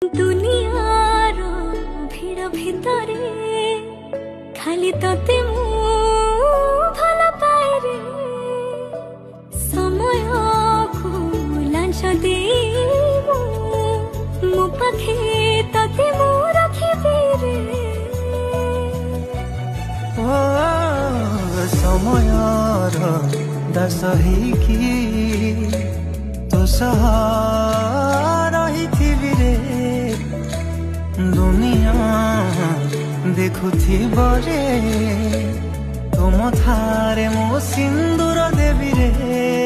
দুনিয়ার ভিড় ভিতরে খালি তোতে মু ভাল পাই রে সময়କୁ ଲାଞ୍ଚ ଦେଇ ମୋ ପାଖେ ତତେ ମୁଁ ରଖିବି ରେ ଓ ସମୟର ଦାସ ହେଇକି ତୋ ସହ ରହିଥିବି ରେ ଦୁନିଆ ଦେଖୁଥିବ ରେ ତୁମ ଥାରେ ମୋ ସିନ୍ଦୁର ଦେବି ରେ।